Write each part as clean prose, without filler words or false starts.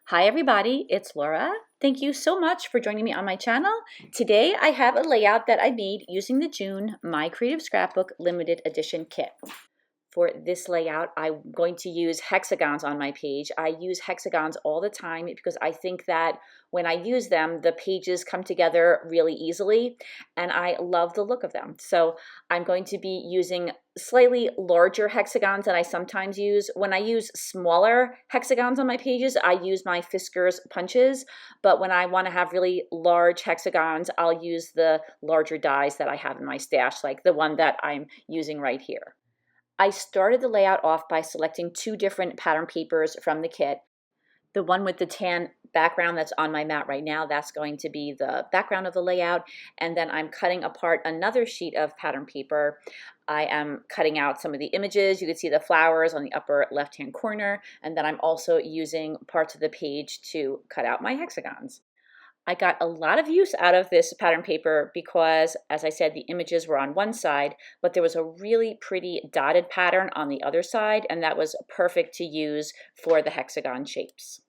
Hi everybody, it's Laura. Thank you so much for joining me on my channel. Today I have a layout that I made using the June My Creative Scrapbook limited edition kit. For this layout, I'm going to use hexagons on my page. I use hexagons all the time because I think that when I use them, the pages come together really easily, and I love the look of them. So I'm going to be using slightly larger hexagons than I sometimes use. When I use smaller hexagons on my pages, I use my Fisker's punches, but when I want to have really large hexagons, I'll use the larger dies that I have in my stash, like the one that I'm using right here. I started the layout off by selecting two different pattern papers from the kit. The one with the tan background that's on my mat right now, that's going to be the background of the layout. And then I'm cutting apart another sheet of pattern paper. I am cutting out some of the images. You can see the flowers on the upper left-hand corner. And then I'm also using parts of the page to cut out my hexagons. I got a lot of use out of this pattern paper because, as I said, the images were on one side, but there was a really pretty dotted pattern on the other side, and that was perfect to use for the hexagon shapes.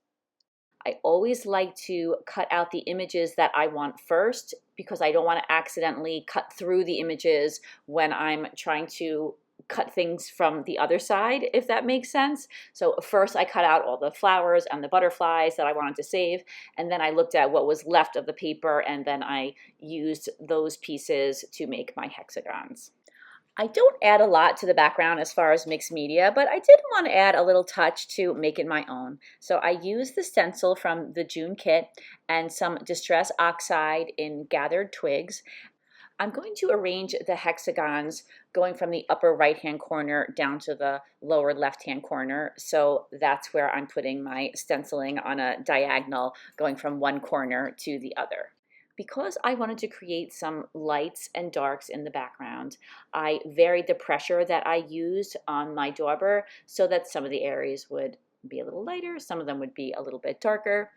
I always like to cut out the images that I want first because I don't want to accidentally cut through the images when I'm trying to cut things from the other side, if that makes sense. So first I cut out all the flowers and the butterflies that I wanted to save, and then I looked at what was left of the paper, and then I used those pieces to make my hexagons. I don't add a lot to the background as far as mixed media, but I did want to add a little touch to make it my own. So I used the stencil from the June kit and some Distress Oxide in gathered twigs. I'm going to arrange the hexagons going from the upper right-hand corner down to the lower left-hand corner. So that's where I'm putting my stenciling on a diagonal going from one corner to the other. Because I wanted to create some lights and darks in the background, I varied the pressure that I used on my dauber so that some of the areas would be a little lighter, some of them would be a little bit darker.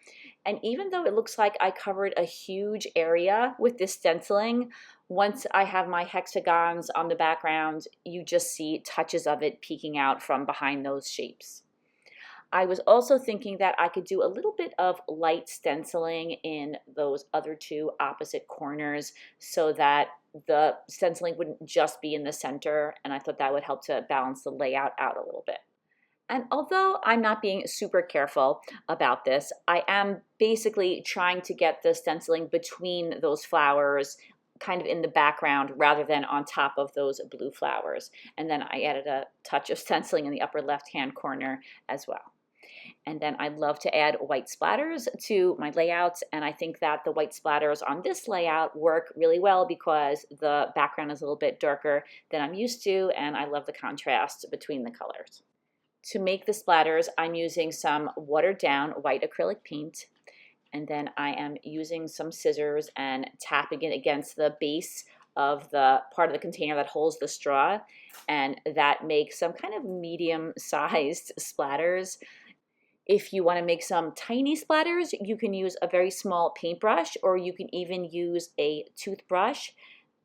And even though it looks like I covered a huge area with this stenciling, once I have my hexagons on the background, you just see touches of it peeking out from behind those shapes. I was also thinking that I could do a little bit of light stenciling in those other two opposite corners so that the stenciling wouldn't just be in the center, and I thought that would help to balance the layout out a little bit. And although I'm not being super careful about this, I am basically trying to get the stenciling between those flowers, kind of in the background rather than on top of those blue flowers. And then I added a touch of stenciling in the upper left-hand corner as well. And then I love to add white splatters to my layouts, and I think that the white splatters on this layout work really well because the background is a little bit darker than I'm used to, and I love the contrast between the colors. To make the splatters, I'm using some watered down white acrylic paint, and then I am using some scissors and tapping it against the base of the part of the container that holds the straw, and that makes some kind of medium-sized splatters. If you want to make some tiny splatters, you can use a very small paintbrush, or you can even use a toothbrush.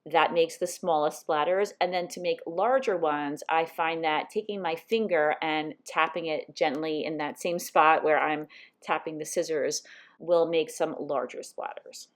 That makes the smallest splatters. And then to make larger ones, I find that taking my finger and tapping it gently in that same spot where I'm tapping the scissors will make some larger splatters.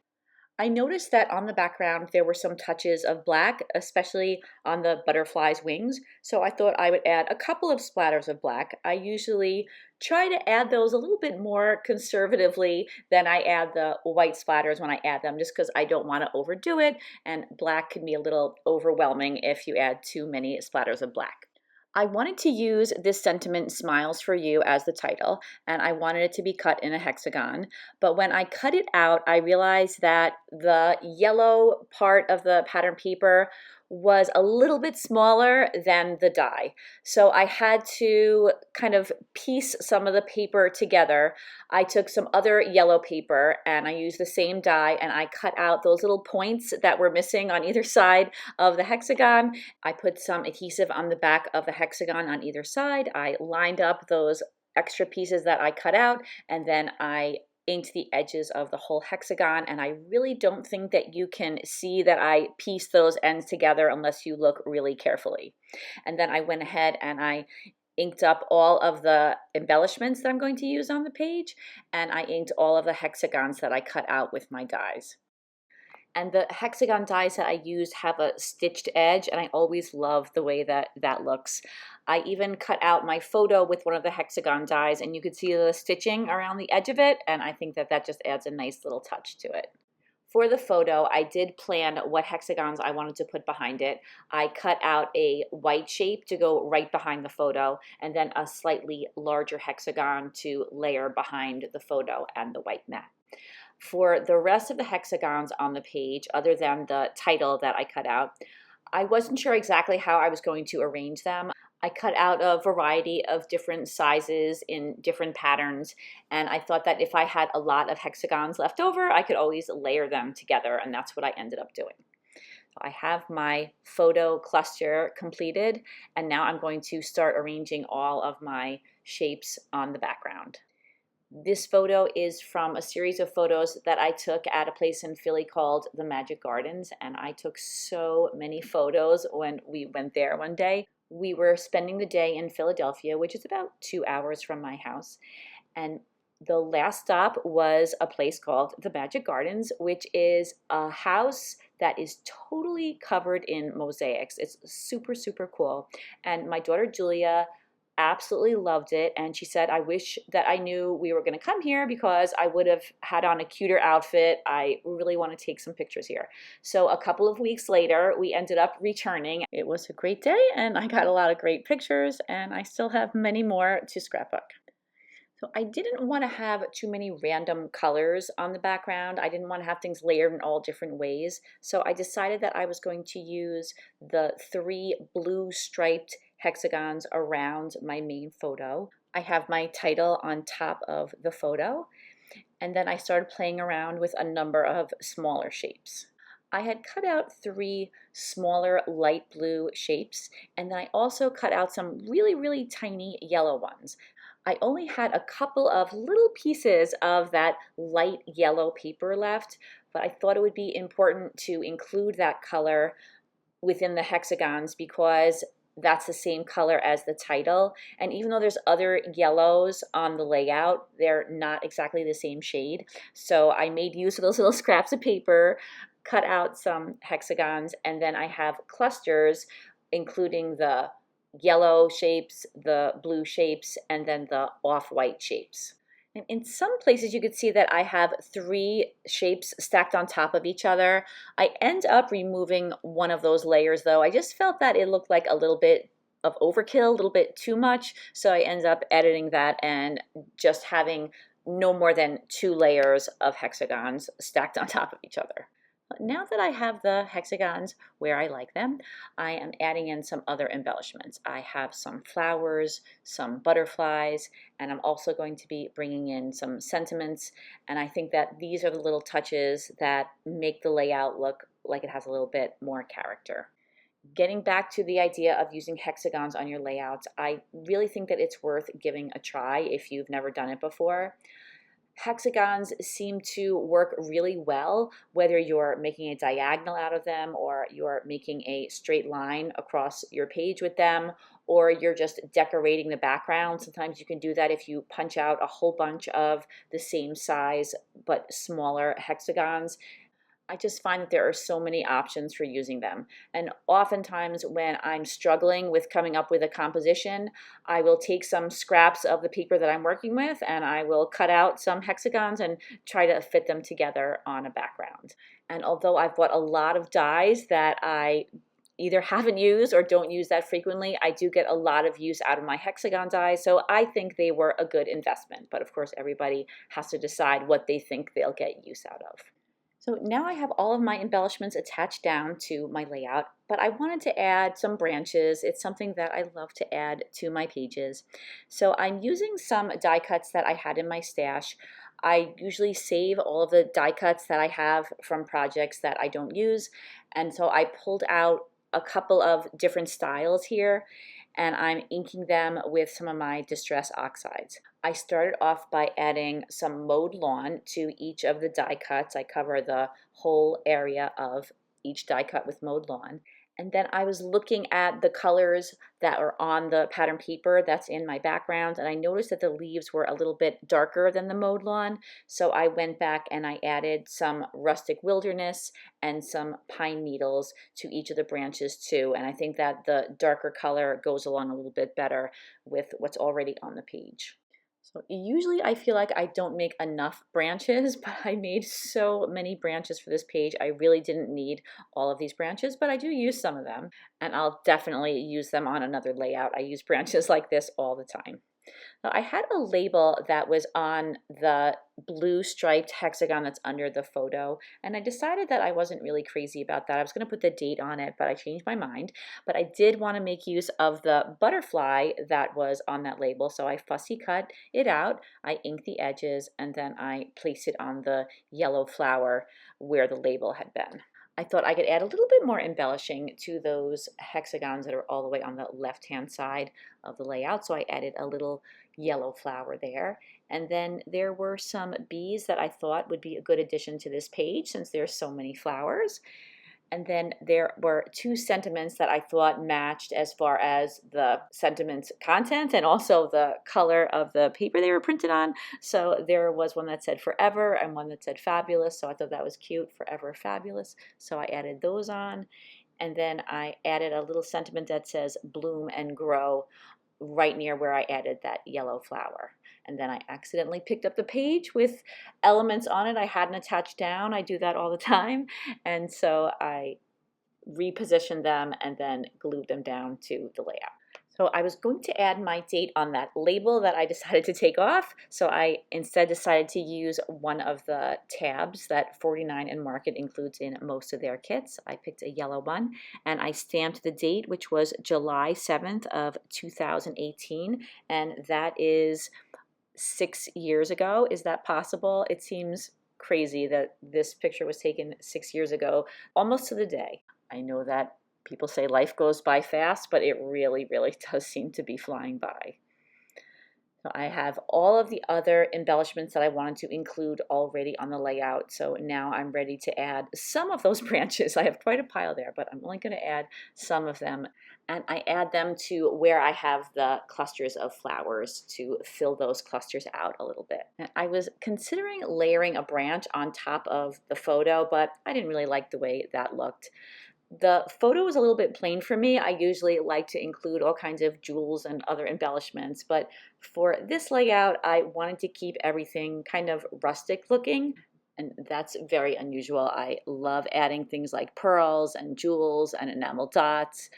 I noticed that on the background there were some touches of black, especially on the butterfly's wings, so I thought I would add a couple of splatters of black. I usually try to add those a little bit more conservatively than I add the white splatters when I add them, just because I don't want to overdo it, and black can be a little overwhelming if you add too many splatters of black. I wanted to use this sentiment, Smiles for You, as the title, and I wanted it to be cut in a hexagon. But when I cut it out, I realized that the yellow part of the pattern paper was a little bit smaller than the die. So I had to kind of piece some of the paper together. I took some other yellow paper and I used the same die, and I cut out those little points that were missing on either side of the hexagon. I put some adhesive on the back of the hexagon on either side. I lined up those extra pieces that I cut out, and then I inked the edges of the whole hexagon, and I really don't think that you can see that I pieced those ends together unless you look really carefully. And then I went ahead and I inked up all of the embellishments that I'm going to use on the page, and I inked all of the hexagons that I cut out with my dies. And the hexagon dies that I use have a stitched edge, and I always love the way that that looks. I even cut out my photo with one of the hexagon dies, and you could see the stitching around the edge of it, and I think that that just adds a nice little touch to it. For the photo, I did plan what hexagons I wanted to put behind it. I cut out a white shape to go right behind the photo, and then a slightly larger hexagon to layer behind the photo and the white mat. For the rest of the hexagons on the page, other than the title that I cut out, I wasn't sure exactly how I was going to arrange them. I cut out a variety of different sizes in different patterns, and I thought that if I had a lot of hexagons left over, I could always layer them together, and that's what I ended up doing. So I have my photo cluster completed, and now I'm going to start arranging all of my shapes on the background. This photo is from a series of photos that I took at a place in Philly called the Magic Gardens, and I took so many photos when we went there one day. We were spending the day in Philadelphia, which is about 2 hours from my house, and the last stop was a place called the Magic Gardens, which is a house that is totally covered in mosaics. It's super, super cool. And my daughter Julia absolutely loved it, and she said, I wish that I knew we were going to come here because I would have had on a cuter outfit. I really want to take some pictures here. So a couple of weeks later, we ended up returning. It was a great day, and I got a lot of great pictures, and I still have many more to scrapbook. So I didn't want to have too many random colors on the background. I didn't want to have things layered in all different ways. So I decided that I was going to use the 3 blue striped hexagons around my main photo. I have my title on top of the photo, and then I started playing around with a number of smaller shapes. I had cut out 3 smaller light blue shapes, and then I also cut out some really, really tiny yellow ones. I only had a couple of little pieces of that light yellow paper left, but I thought it would be important to include that color within the hexagons because that's the same color as the title. And even though there's other yellows on the layout, they're not exactly the same shade. So I made use of those little scraps of paper, cut out some hexagons, and then I have clusters including the yellow shapes, the blue shapes, and then the off-white shapes. And in some places you could see that I have 3 shapes stacked on top of each other. I end up removing one of those layers though. I just felt that it looked like a little bit of overkill, a little bit too much. So I ended up editing that and just having no more than 2 layers of hexagons stacked on top of each other. Now that I have the hexagons where I like them, I am adding in some other embellishments. I have some flowers, some butterflies, and I'm also going to be bringing in some sentiments. And I think that these are the little touches that make the layout look like it has a little bit more character. Getting back to the idea of using hexagons on your layouts, I really think that it's worth giving a try if you've never done it before. Hexagons seem to work really well, whether you're making a diagonal out of them or you're making a straight line across your page with them, or you're just decorating the background. Sometimes you can do that if you punch out a whole bunch of the same size but smaller hexagons. I just find that there are so many options for using them. And oftentimes when I'm struggling with coming up with a composition, I will take some scraps of the paper that I'm working with and I will cut out some hexagons and try to fit them together on a background. And although I've bought a lot of dies that I either haven't used or don't use that frequently, I do get a lot of use out of my hexagon dies, so I think they were a good investment. But of course, everybody has to decide what they think they'll get use out of. So now I have all of my embellishments attached down to my layout, but I wanted to add some branches. It's something that I love to add to my pages. So I'm using some die cuts that I had in my stash. I usually save all of the die cuts that I have from projects that I don't use, and so I pulled out a couple of different styles here, and I'm inking them with some of my Distress Oxides. I started off by adding some mowed lawn to each of the die cuts. I cover the whole area of each die cut with mowed lawn. And then I was looking at the colors that are on the pattern paper that's in my background, and I noticed that the leaves were a little bit darker than the mowed lawn. So I went back and I added some rustic wilderness and some pine needles to each of the branches too. And I think that the darker color goes along a little bit better with what's already on the page. So usually I feel like I don't make enough branches, but I made so many branches for this page. I really didn't need all of these branches, but I do use some of them, and I'll definitely use them on another layout. I use branches like this all the time. Now, I had a label that was on the blue striped hexagon that's under the photo, and I decided that I wasn't really crazy about that. I was going to put the date on it, but I changed my mind. But I did want to make use of the butterfly that was on that label, so I fussy cut it out, I inked the edges, and then I placed it on the yellow flower where the label had been. I thought I could add a little bit more embellishing to those hexagons that are all the way on the left-hand side of the layout. So I added a little yellow flower there. And then there were some bees that I thought would be a good addition to this page since there's so many flowers. And then there were two sentiments that I thought matched as far as the sentiment's content and also the color of the paper they were printed on. So there was one that said forever and one that said fabulous. So I thought that was cute, forever fabulous. So I added those on. And then I added a little sentiment that says bloom and grow right near where I added that yellow flower. And then I accidentally picked up the page with elements on it I hadn't attached down. I do that all the time. And so I repositioned them and then glued them down to the layout. So I was going to add my date on that label that I decided to take off. So I instead decided to use one of the tabs that 49 and Market includes in most of their kits. I picked a yellow one and I stamped the date, which was July 7th of 2018. And that is 6 years ago. Is that possible? It seems crazy that this picture was taken 6 years ago, almost to the day. I know that people say life goes by fast, but it really, really does seem to be flying by. So I have all of the other embellishments that I wanted to include already on the layout. So now I'm ready to add some of those branches. I have quite a pile there, but I'm only going to add some of them. And I add them to where I have the clusters of flowers to fill those clusters out a little bit. And I was considering layering a branch on top of the photo, but I didn't really like the way that looked. The photo was a little bit plain for me. I usually like to include all kinds of jewels and other embellishments, but for this layout, I wanted to keep everything kind of rustic looking, and that's very unusual. I love adding things like pearls and jewels and enamel dots,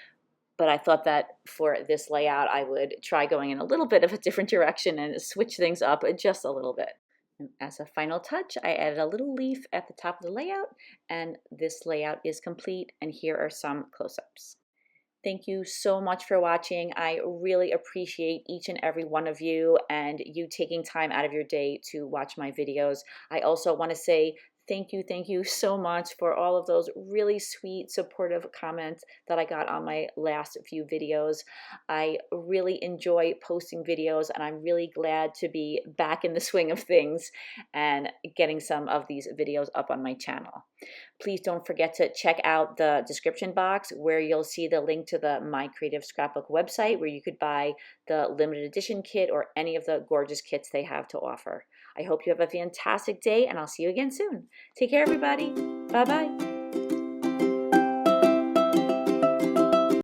but I thought that for this layout, I would try going in a little bit of a different direction and switch things up just a little bit. And as a final touch, I added a little leaf at the top of the layout, and this layout is complete, and here are some close-ups. Thank you so much for watching. I really appreciate each and every one of you and you taking time out of your day to watch my videos. I also want to say thank you so much for all of those really sweet, supportive comments that I got on my last few videos. I really enjoy posting videos, and I'm really glad to be back in the swing of things and getting some of these videos up on my channel. Please don't forget to check out the description box where you'll see the link to the My Creative Scrapbook website where you could buy the limited edition kit or any of the gorgeous kits they have to offer. I hope you have a fantastic day, and I'll see you again soon. Take care, everybody. Bye-bye.